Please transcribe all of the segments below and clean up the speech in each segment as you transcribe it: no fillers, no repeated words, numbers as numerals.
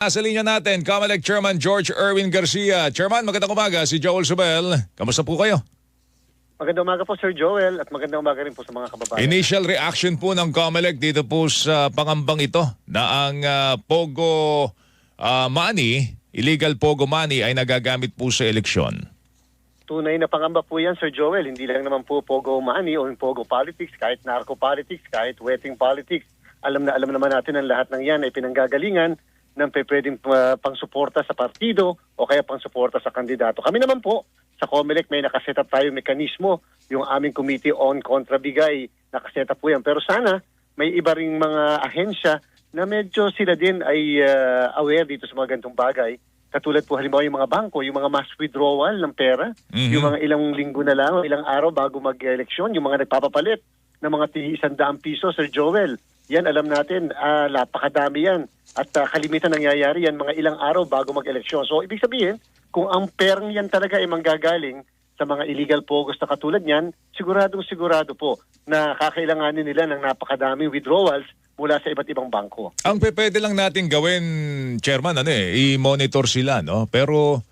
Sa linya natin, COMELEC Chairman George Erwin Garcia. Chairman, magandang umaga. Si Joel Sobel. Kamusta po kayo? Magandang umaga po, Sir Joel, at magandang umaga rin po sa mga kababayan. Initial reaction po ng COMELEC dito po sa pangambang ito na ang Pogo money, illegal Pogo money ay nagagamit po sa eleksyon. Tunay na pangamba po yan, Sir Joel. Hindi lang naman po Pogo money o Pogo politics, kahit narco politics, kahit wetting politics. Alam naman natin ang lahat ng yan ay pinanggagalingan ng pwedeng pangsuporta sa partido o kaya pangsuporta sa kandidato. Kami naman po, sa COMELEC may nakaset up tayo mekanismo, yung aming Committee on Kontrabigay, nakaset up po yan. Pero sana may iba ring mga ahensya na medyo sila din ay aware dito sa mga ganitong bagay. Katulad po halimbawa yung mga bangko, yung mga mass withdrawal ng pera, yung mga ilang linggo na lang, ilang araw bago mag-eleksyon, yung mga nagpapapalit ng mga tig-100 piso, Sir Joel. Yan, alam natin, napakadami yan. At kalimitan nangyayari yan mga ilang araw bago mag-eleksyon. So, ibig sabihin, kung ang perang yan talaga ay manggagaling sa mga illegal pogos na katulad niyan, siguradong-sigurado po na kakailanganin nila ng napakadaming withdrawals mula sa iba't ibang bangko. Ang pwede lang natin gawin, Chairman, i-monitor sila, no? Pero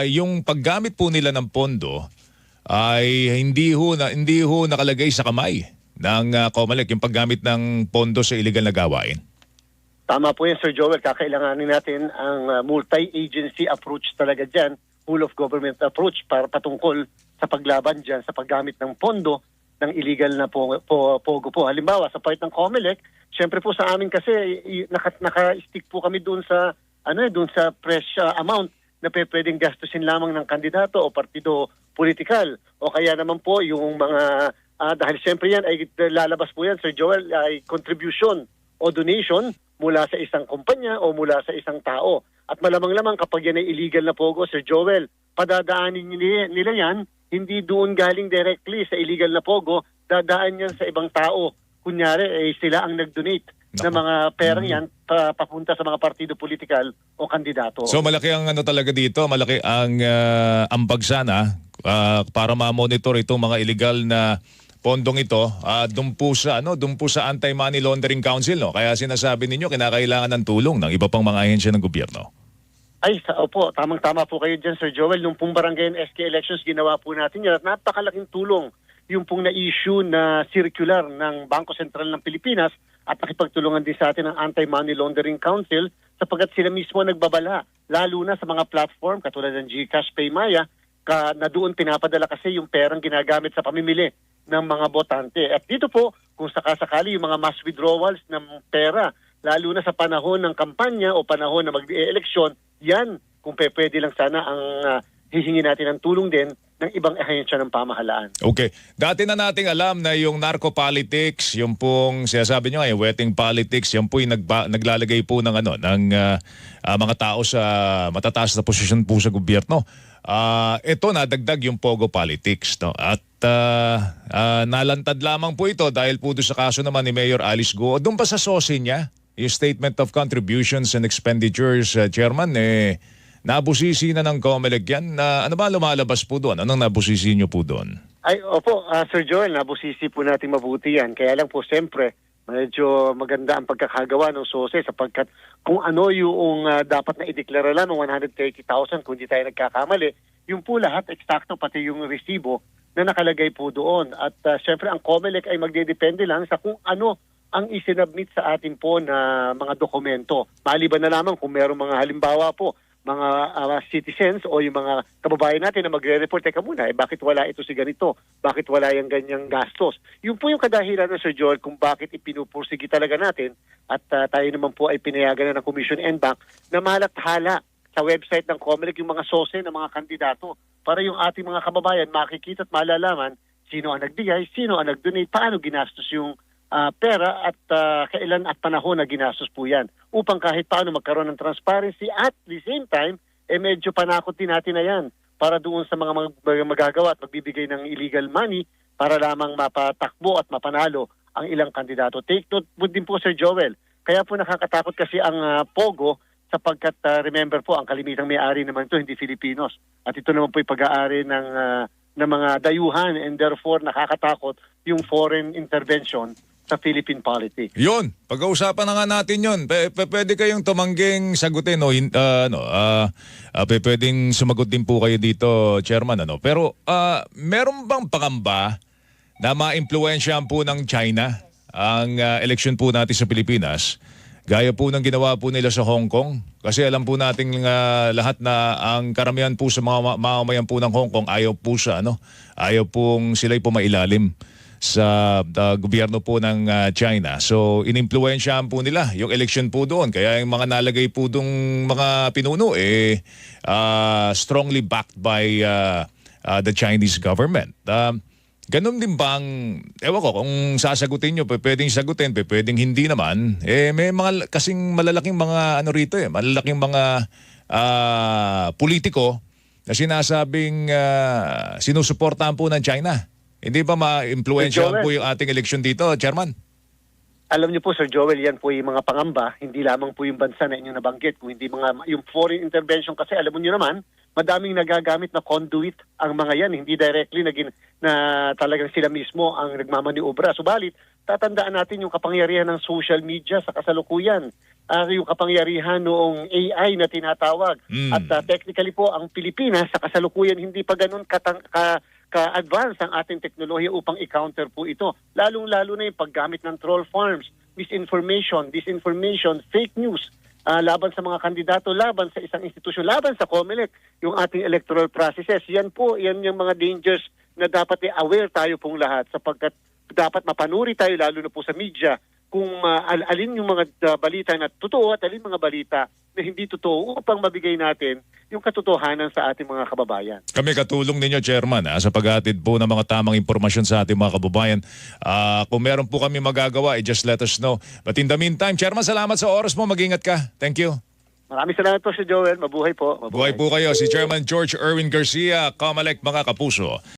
yung paggamit po nila ng pondo ay hindi ho nakalagay sa kamay ng COMELEC, yung paggamit ng pondo sa illegal na gawain. Tama po yan, Sir Joel. Kakailanganin natin ang multi-agency approach talaga dyan, whole of government approach para patungkol sa paglaban dyan sa paggamit ng pondo ng illegal na pogo po. Halimbawa, sa part ng COMELEC, syempre po sa amin kasi naka-stick po kami doon sa fresh amount na pwedeng gastusin lamang ng kandidato o partido politikal. O kaya naman po yung mga dahil siyempre yan ay lalabas po yan, Sir Joel, ay contribution o donation mula sa isang kumpanya o mula sa isang tao. At malamang-lamang kapag yan ay illegal na pogo, Sir Joel, padadaanin nila yan, hindi doon galing directly sa illegal na pogo, dadaan yan sa ibang tao. Kunyari, sila ang nag-donate ng mga perang yan papunta sa mga partido politikal o kandidato. So malaki ang talaga dito, malaki ang ambag sana para ma-monitor itong mga illegal na pondong ito doon po sa Anti-Money Laundering Council, no? Kaya sinasabi ninyo kinakailangan ng tulong ng iba pang mga ahensya ng gobyerno. Opo, tamang-tama po kayo dyan, Sir Joel. Nung pong barangay and SK elections, ginawa po natin yan at napakalaking tulong yung pong na-issue na circular ng Bangko Sentral ng Pilipinas at nakipagtulungan din sa atin ng Anti-Money Laundering Council sapagkat sila mismo nagbabala, lalo na sa mga platform katulad ng GCash, PayMaya, na doon pinapadala kasi yung perang ginagamit sa pamimili ng mga botante. At dito po, kung sakasakali yung mga mass withdrawals ng pera, lalo na sa panahon ng kampanya o panahon na mag-eleksyon, yan, kung pwede lang sana ang hihingi natin ng tulong din ng ibang ahensya ng pamahalaan. Okay. Dati na nating alam na yung narco politics, yung pong sinasabi nyo yung wetting politics, yung po yung naglalagay po ng mga tao sa matataas na posisyon po sa gobyerno. Ito nadagdag yung Pogo politics, no? At nalantad lamang po ito dahil po doon sa kaso naman ni Mayor Alice Guo. Doon pa sa SOSI niya, yung Statement of Contributions and Expenditures, Chairman, nabusisi na ng COMELEC yan. Ano ba lumalabas po doon? Anong nabusisi nyo po doon? Opo, Sir Joel, nabusisi po natin mabuti yan. Kaya lang po, siyempre, medyo maganda ang pagkakagawa ng SOSE sapagkat kung ano yung dapat na ideklara lang ng 130,000 kung di tayo nagkakamali, yung po lahat eksakto pati yung resibo na nakalagay po doon. At siyempre ang COMELEC ay magdedepende lang sa kung ano ang isinabmit sa atin po na mga dokumento. Maliban na lamang kung meron mga halimbawa po, mga citizens o yung mga kababayan natin na magre-report, teka muna, bakit wala ito si ganito? Bakit wala yung ganyang gastos? Yun po yung kadahilan na Sir Joel kung bakit ipinupursigi talaga natin at tayo naman po ay pinayagan na ng Commission and Bank na malathala sa website ng COMELEC yung mga SOSE ng mga kandidato para yung ating mga kababayan makikita at malalaman sino ang nagbigay, sino ang nag-donate, paano ginastos yung pera at kailan at panahon na ginastos po yan upang kahit paano magkaroon ng transparency at the same time, medyo panakot din natin na yan para doon sa mga magagawa at magbibigay ng illegal money para lamang mapatakbo at mapanalo ang ilang kandidato. Take note din po, Sir Joel. Kaya po nakakatakot kasi ang Pogo sapagkat remember po, ang kalimitang may-ari naman ito, hindi Filipinos. At ito naman po yung pag-aari ng mga dayuhan and therefore nakakatakot yung foreign intervention sa Philippine politics. Yun, pag-uusapan na nga natin yun. Pwede kayong tumangging sagutin o pwedeng sumagot din po kayo dito, Chairman. Pero meron bang pangamba na ma-impluwensyahan po ng China ang eleksyon po natin sa Pilipinas? Gaya po ng ginawa po nila sa Hong Kong. Kasi alam po natin lahat na ang karamihan po sa mga mamamayan po ng Hong Kong ayaw po ayaw pong sila'y pumailalim sa gobyerno po ng China. So, inimpluwensyahan po nila yung election po doon. Kaya yung mga nalagay po doong mga pinuno, strongly backed by the Chinese government. Ganun din bang, ewan ko, kung sasagutin nyo, pwedeng sagutin, pwedeng hindi naman. May mga kasing malalaking mga rito malalaking mga politiko na sinasabing sinusuportahan po ng China. Hindi ba ma-impluwensyahan po yung ating eleksyon dito, Chairman? Alam niyo po, Sir Joel, yan po yung mga pangamba, hindi lamang po yung bansa na inyong nabanggit, kung hindi yung foreign intervention kasi alam niyo naman, madaming nagagamit na conduit ang mga yan, hindi directly na talagang sila mismo ang nagmamaniobra. Subalit, tatandaan natin yung kapangyarihan ng social media sa kasalukuyan, yung kapangyarihan noong AI na tinatawag. At technically po, ang Pilipinas sa kasalukuyan hindi pa ganun ka-advance ang ating teknolohiya upang i-counter po ito. Lalong-lalo na yung paggamit ng troll farms, misinformation, disinformation, fake news, laban sa mga kandidato, laban sa isang institusyon, laban sa COMELEC, yung ating electoral processes. Yan yung mga dangers na dapat aware tayo pong lahat sapagkat dapat mapanuri tayo lalo na po sa media kung alin yung mga balita na totoo at alin mga balita na hindi totoo upang mabigay natin yung katotohanan sa ating mga kababayan. Kami katulong ninyo, Chairman, sa paghatid po ng mga tamang impormasyon sa ating mga kababayan. Kung meron po kami magagawa, just let us know. But in the meantime, Chairman, salamat sa oras mo. Mag-ingat ka. Thank you. Maraming salamat po, Sir Joel. Mabuhay po. Buhay po kayo. Si Chairman George Erwin Garcia, COMELEC, mga kapuso.